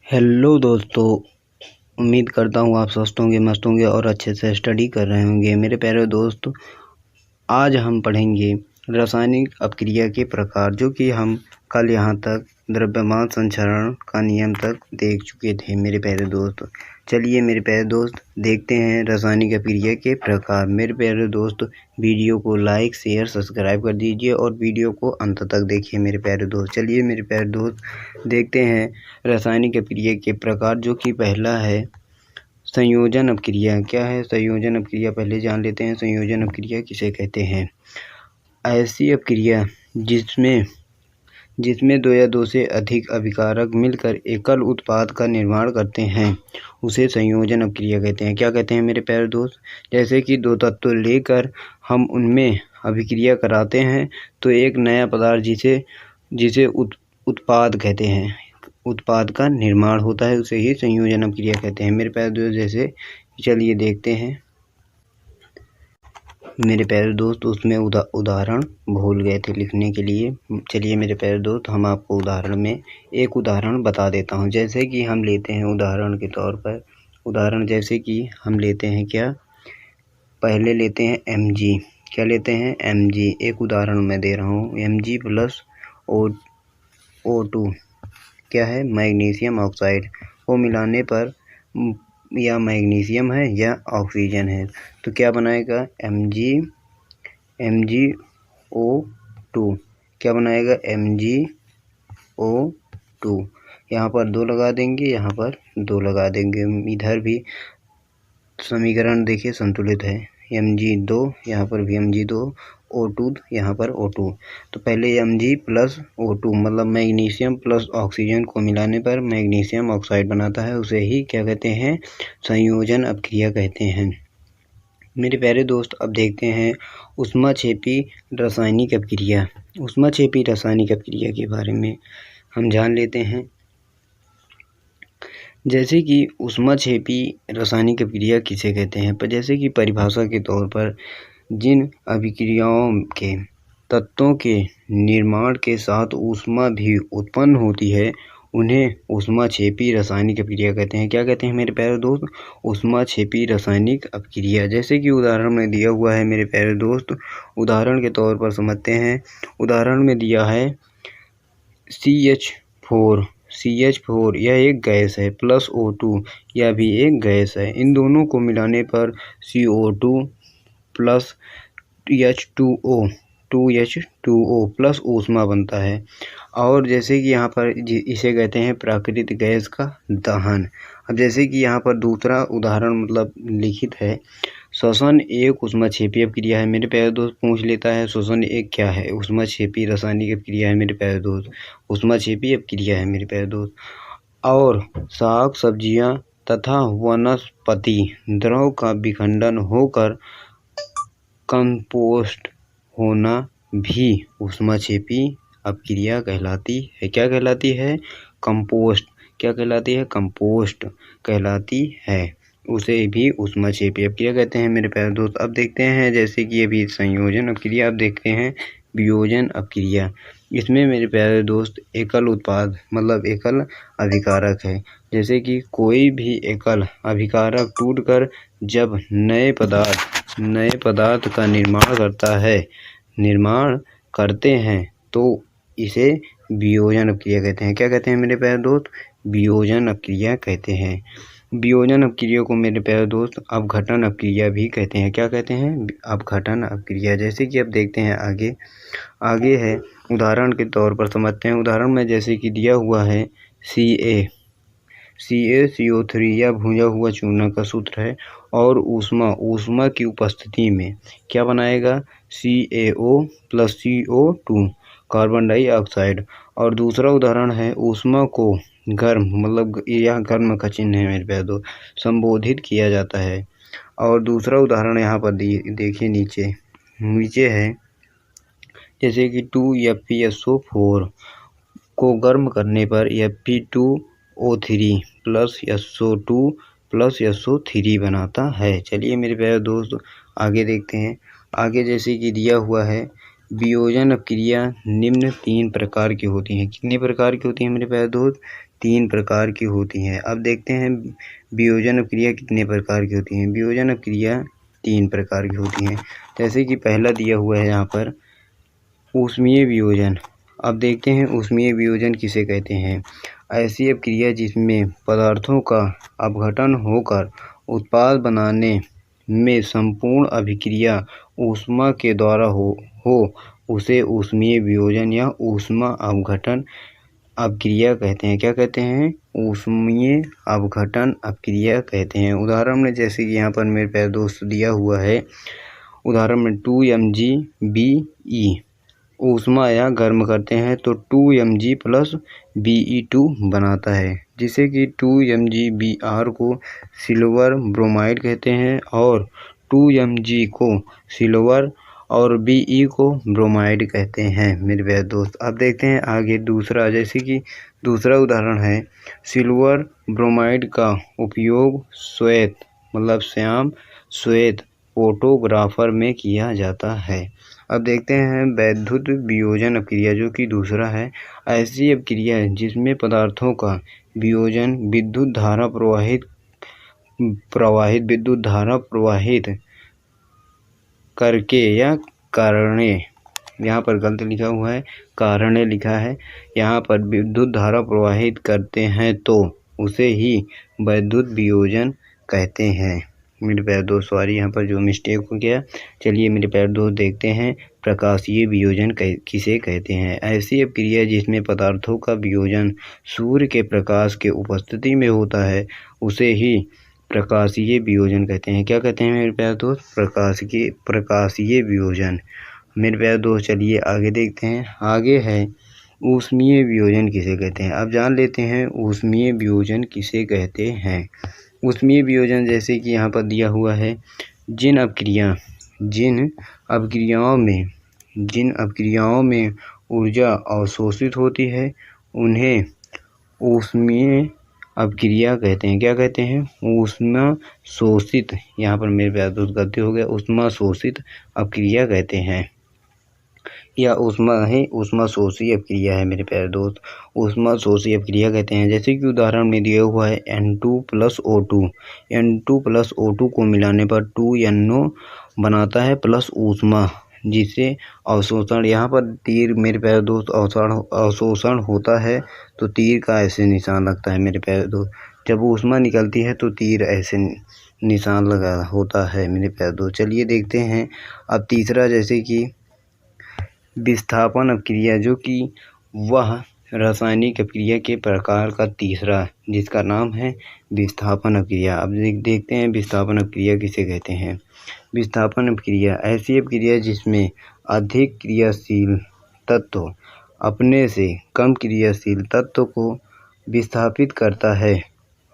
Hello दोस्तों, उम्मीद करता हूँ आप स्वस्थ होंगे, मस्त होंगे और अच्छे से स्टडी कर रहे होंगे। मेरे प्यारे दोस्त, आज हम पढ़ेंगे रासायनिक अपक्रिया के प्रकार, जो कि हम कल यहाँ तक द्रव्यमान संचरण का नियम तक देख चुके थे। मेरे प्यारे दोस्त, चलिए मेरे प्यारे दोस्त देखते हैं रासायनिक अपक्रिया के प्रकार। मेरे प्यारे दोस्त, वीडियो को लाइक शेयर सब्सक्राइब कर दीजिए और वीडियो को अंत तक देखिए मेरे प्यारे दोस्त। चलिए मेरे प्यारे दोस्त देखते हैं रासायनिक अपक्रिया के प्रकार, जो कि पहला है संयोजन अपक्रिया। क्या है संयोजन अपक्रिया, पहले जान लेते हैं संयोजन अपक्रिया किसे कहते हैं। ऐसी अपक्रिया जिसमें दो या दो से अधिक अभिकारक मिलकर एकल उत्पाद का निर्माण करते हैं, उसे संयोजन अपक्रिया कहते हैं। क्या कहते हैं मेरे प्यारे दोस्त, जैसे कि दो तत्व लेकर हम उनमें अभिक्रिया कराते हैं तो एक नया पदार्थ जिसे उत्पाद कहते हैं, उत्पाद का निर्माण होता है, उसे ही संयोजन अपक्रिया कहते हैं मेरे प्यारे दोस्त। जैसे चलिए देखते हैं मेरे प्यारे दोस्त, उसमें उदाहरण भूल गए थे लिखने के लिए। चलिए मेरे प्यारे दोस्त, हम आपको उदाहरण में एक उदाहरण बता देता हूँ। जैसे कि हम लेते हैं उदाहरण के तौर पर, उदाहरण जैसे कि हम लेते हैं क्या, पहले लेते हैं Mg। क्या लेते हैं Mg, एक उदाहरण मैं दे रहा हूँ। Mg प्लस O2 क्या है, मैग्नीशियम ऑक्साइड को मिलाने पर या मैग्नीशियम है या ऑक्सीजन है, तो क्या बनाएगा MgO2। क्या बनाएगा MgO2। यहाँ पर 2 लगा देंगे, यहाँ पर 2 लगा देंगे। इधर भी समीकरण देखिए संतुलित है, Mg2 यहाँ पर भी Mg2, O2 यहाँ पर O2। तो पहले Mg प्लस O2 मतलब मैग्नीशियम प्लस ऑक्सीजन को मिलाने पर मैग्नीशियम ऑक्साइड बनाता है, उसे ही क्या कहते हैं, संयोजन अपक्रिया कहते हैं मेरे प्यारे दोस्त। अब देखते हैं ऊष्माक्षेपी रासायनिक अपक्रिया। ऊष्माक्षेपी रासायनिक अपक्रिया के बारे में हम जान लेते हैं। जैसे कि ऊष्माक्षेपी रासायनिक अपक्रिया किसे कहते हैं, पर जैसे कि परिभाषा के तौर पर जिन अभिक्रियाओं के तत्वों के निर्माण के साथ ऊष्मा भी उत्पन्न होती है, उन्हें ऊष्माक्षेपी रासायनिक अपक्रिया कहते हैं। क्या कहते हैं मेरे प्यारे दोस्त, ऊष्माक्षेपी रासायनिक अपक्रिया। जैसे कि उदाहरण में दिया हुआ है मेरे प्यारे दोस्त, उदाहरण के तौर पर समझते हैं। उदाहरण में दिया है CH4 यह एक गैस है, प्लस O2 यह भी एक गैस है। इन दोनों को मिलाने पर CO2 प्लस H2O प्लस ऊष्मा बनता है। और जैसे कि यहाँ पर इसे कहते हैं प्राकृतिक गैस का दहन। अब जैसे कि यहाँ पर दूसरा उदाहरण मतलब लिखित है, श्वसन एक ऊष्माक्षेपी अपक्रिया है। मेरे प्यारे दोस्त पूछ लेता है श्वसन एक क्या है, ऊष्माक्षेपी रासायनिक अपक्रिया है मेरे प्यारे दोस्त, ऊष्माक्षेपी अपक्रिया है मेरे प्यारे दोस्त। और साग सब्जियां तथा वनस्पति द्रव का विखंडन होकर कंपोस्ट होना भी ऊष्माक्षेपी अपक्रिया कहलाती है। क्या कहलाती है, कंपोस्ट। क्या कहलाती है, कंपोस्ट कहलाती है, उसे भी ऊष्माक्षेपी अपक्रिया कहते हैं मेरे प्यारे दोस्त। अब देखते हैं जैसे कि अभी संयोजन अपक्रिया। अब देखते हैं वियोजन अपक्रिया। इसमें मेरे प्यारे दोस्त एकल उत्पाद मतलब एकल अभिकारक है। जैसे कि कोई भी एकल अभिकारक टूटकर जब नए पदार्थ का निर्माण करते हैं तो इसे वियोजन अपक्रिया कहते हैं। क्या कहते हैं मेरे प्यारे दोस्त, वियोजन अपक्रिया कहते हैं। वियोजन अपक्रिया को मेरे प्यारे दोस्त अपघटन अपक्रिया भी कहते हैं। क्या कहते हैं, अपघटन अपक्रिया। जैसे कि अब देखते हैं आगे है, उदाहरण के तौर पर समझते हैं। उदाहरण में जैसे कि दिया हुआ है CaCO3 यह भुजा हुआ चूना का सूत्र है, और ऊष्मा की उपस्थिति में क्या बनाएगा, CaO plus CO2 carbon dioxide. और दूसरा उदाहरण है ऊष्मा को गर्म मतलब यह गर्म का चिन्ह है मेरे प्यारे दोस्त, संबोधित किया जाता है। और दूसरा उदाहरण यहाँ पर देखिए नीचे है, जैसे कि 2FeSO4 को गर्म करने पर Fe2O3 plus SO2 plus SO3 बनाता है। चलिए मेरे प्यारे दोस्त आगे देखते हैं। आगे जैसे कि दिया हुआ है, वियोजन अपक्रिया निम्न 3 प्रकार की होती हैं। कितने प्रकार की होती हैं मेरे प्यारे दोस्त, 3 प्रकार की होती हैं। अब देखते हैं वियोजन अपक्रिया कितने प्रकार की होती हैं। वियोजन अपक्रिया 3 प्रकार की होती हैं। जैसे कि पहला दिया हुआ है यहाँ पर ऊष्मीय वियोजन। अब देखते हैं ऊष्मीय वियोजन किसे कहते हैं। ऐसी अपक्रिया जिसमें पदार्थों का अपघटन होकर उत्पाद बनाने में संपूर्ण अभिक्रिया ऊष्मा के द्वारा हो उसे ऊष्मीय वियोजन या ऊष्मा अपघटन अपक्रिया कहते हैं। क्या कहते हैं? ऊष्मीय अपघटन अपक्रिया कहते हैं। उदाहरण में जैसे कि यहाँ पर मेरे प्यारे दोस्त दिया हुआ है, उदाहरण में 2 mgBe ऊष्मा या गर्म करते हैं तो 2 mg + Be2 बनाता है, जिसे कि 2 mgBr को सिल्वर ब्रोमाइड कहते हैं और 2 mg को सिल्वर और Be को ब्रोमाइड कहते हैं मेरे प्यारे दोस्त। अब देखते हैं आगे दूसरा, जैसे कि दूसरा उदाहरण है सिल्वर ब्रोमाइड का उपयोग श्वेत मतलब श्याम श्वेत फोटोग्राफर में किया जाता है। अब देखते हैं वैद्युत वियोजन अपक्रिया जो कि दूसरा है। ऐसी अपक्रिया जिसमें पदार्थों का वियोजन विद्युत धारा प्रवाहित करके या कारणे, यहाँ पर गलत लिखा हुआ है, कारणे लिखा है, यहाँ पर विद्युत धारा प्रवाहित करते हैं तो उसे ही वैद्युत वियोजन कहते हैं। मेरे प्यारे दोस्त सॉरी यहाँ पर जो मिस्टेक हो गया। चलिए मेरे प्यारे दोस्त देखते हैं प्रकाशीय वियोजन किसे कहते हैं। ऐसी अपक्रिया जिसमें पदार्थों का वियोजन सूर्य के प्रकाश के उपस्थिति में होता है उसे ही प्रकाशीय वियोजन कहते हैं। क्या कहते हैं मेरे प्यारे दोस्त? प्रकाशीय वियोजन। मेरे प्यारे दोस्त चलिए आगे देखते हैं। आगे है ऊष्मीय वियोजन किसे कहते हैं। अब जान लेते हैं ऊष्मीय वियोजन किसे कहते हैं। ऊष्मीय वियोजन जैसे कि यहाँ पर दिया हुआ है, जिन अपक्रियाओं में ऊर्जा अवशोषित होती है उन्हें ऊष्मीय अपक्रिया कहते हैं। क्या कहते हैं? ऊष्मा शोषित, यहाँ पर मेरे प्यारे दोस्त गलती हो गया, ऊष्मा शोषित अपक्रिया कहते हैं या ऊष्मा शोषी अपक्रिया है मेरे प्यारे दोस्त, ऊष्मा शोषी अपक्रिया कहते हैं। जैसे कि उदाहरण में दिया हुआ है N2 + O2 को मिलाने पर 2NO बनाता है प्लस ऊष्मा, जिसे अवशोषण, यहाँ पर तीर मेरे प्यारे दोस्त अवशोषण होता है तो तीर का ऐसे निशान लगता है मेरे प्यारे दोस्त। जब ऊष्मा निकलती है तो तीर ऐसे निशान लगा होता है मेरे प्यारे दोस्त। चलिए देखते हैं अब तीसरा, जैसे कि विस्थापन अपक्रिया जो कि वह रासायनिक अपक्रिया के प्रकार का तीसरा जिसका नाम है विस्थापन अपक्रिया। अब देखते हैं विस्थापन अपक्रिया किसे कहते हैं। विस्थापन अपक्रिया ऐसी अपक्रिया जिसमें अधिक क्रियाशील तत्व अपने से कम क्रियाशील तत्व को विस्थापित करता है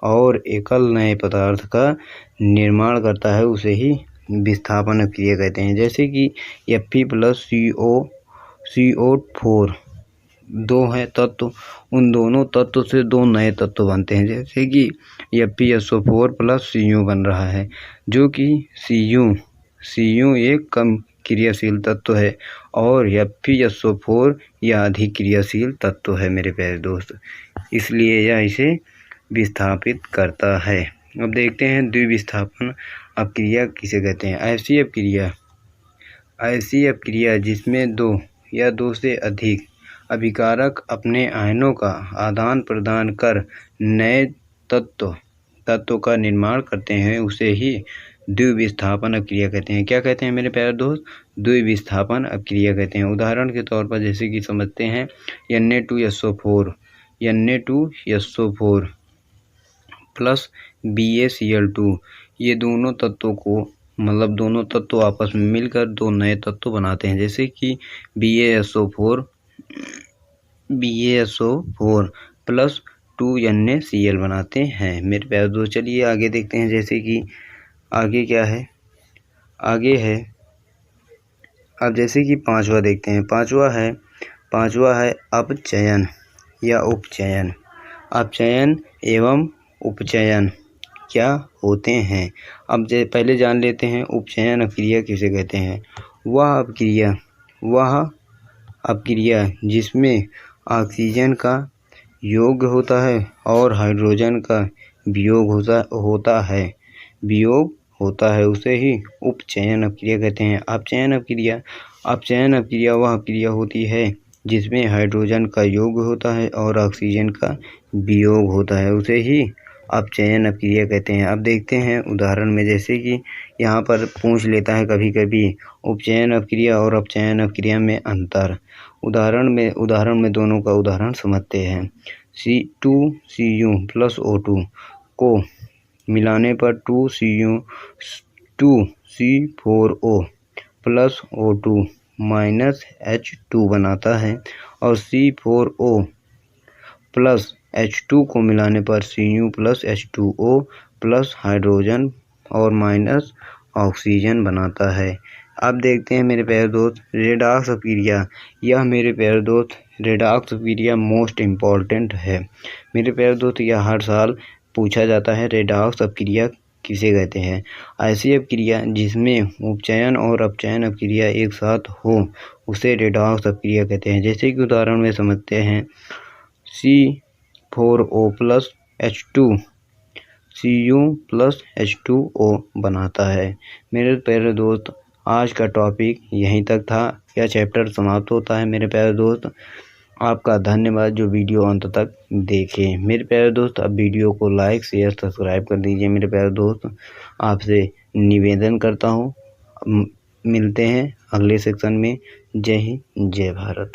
और एकल नए पदार्थ का निर्माण करता है, उसे ही विस्थापन अपक्रिया कहते हैं। जैसे कि Fe + CO4 दो है तत्व, उन दोनों तत्व से दो नए तत्व बनते हैं। जैसे कि FeSO4 + Cu बन रहा है, जो कि Cu एक कम क्रियाशील तत्व है और FeSO4 यह अधिक क्रियाशील तत्व है मेरे प्यारे दोस्त, इसलिए यह इसे विस्थापित करता है। अब देखते हैं द्विविस्थापन अपक्रिया किसे कहते हैं। ऐसी अपक्रिया जिसमें दो या दो से अधिक अभिकारक अपने आयनों का आदान प्रदान कर नए तत्व का निर्माण करते हैं, उसे ही द्विविस्थापन अपक्रिया कहते हैं। क्या कहते हैं मेरे प्यारे दोस्त? द्विविस्थापन अपक्रिया कहते हैं। उदाहरण के तौर पर जैसे कि समझते हैं Na2SO4 + BaCl2, ये दोनों तत्वों को दोनों तत्व आपस में मिलकर दो नए तत्व बनाते हैं। जैसे कि BaSO4 + 2NaCl बनाते हैं मेरे प्यारे दोस्त। चलिए आगे देखते हैं, जैसे कि आगे क्या है, आगे है अब जैसे कि पांचवा देखते हैं। पांचवा है अपचयन या उपचयन। अपचयन एवं उपचयन क्या होते हैं। अब पहले जान लेते हैं उपचयन अपक्रिया किसे कहते हैं। वह अपक्रिया जिसमें ऑक्सीजन का योग होता है और हाइड्रोजन का वियोग होता है। वियोग होता है उसे ही उपचयन अपक्रिया कहते हैं। अपचयन अपक्रिया वह अपक्रिया होती है जिसमें हाइड्रोजन का योग होता है और ऑक्सीजन का वियोग होता है, उसे ही अपचयन अपक्रिया कहते हैं। अब देखते हैं उदाहरण में, जैसे कि यहाँ पर पूछ लेता है कभी कभी उपचयन अपक्रिया और अपचयन अपक्रिया में अंतर। उदाहरण में दोनों का उदाहरण समझते हैं। C2Cu प्लस O2 को मिलाने पर 2C4O plus O2 minus H2 बनाता है और C4O प्लस H2 को मिलाने पर Cu plus H2O plus hydrogen और माइनस ऑक्सीजन बनाता है। अब देखते हैं मेरे प्यारे दोस्त रेडॉक्स अपक्रिया। यह मेरे प्यारे दोस्त रेडॉक्स अपक्रिया मोस्ट इम्पॉर्टेंट है मेरे प्यारे दोस्त। यह हर साल पूछा जाता है, रेडॉक्स अपक्रिया किसे कहते हैं। ऐसी अपक्रिया जिसमें उपचयन और अपचयन अपक्रिया एक साथ हो उसे रेडॉक्स अपक्रिया कहते हैं। जैसे कि उदाहरण में समझते हैं, C4O plus H2 Cu plus H2O बनाता है। मेरे प्यारे दोस्त आज का टॉपिक यहीं तक था। यह चैप्टर समाप्त होता है मेरे प्यारे दोस्त। आपका धन्यवाद जो वीडियो अंत तक देखे मेरे प्यारे दोस्त। अब वीडियो को लाइक शेयर सब्सक्राइब कर दीजिए मेरे प्यारे दोस्त। आपसे निवेदन करता हूँ। मिलते हैं अगले सेक्शन में। जय हिंद, जय भारत।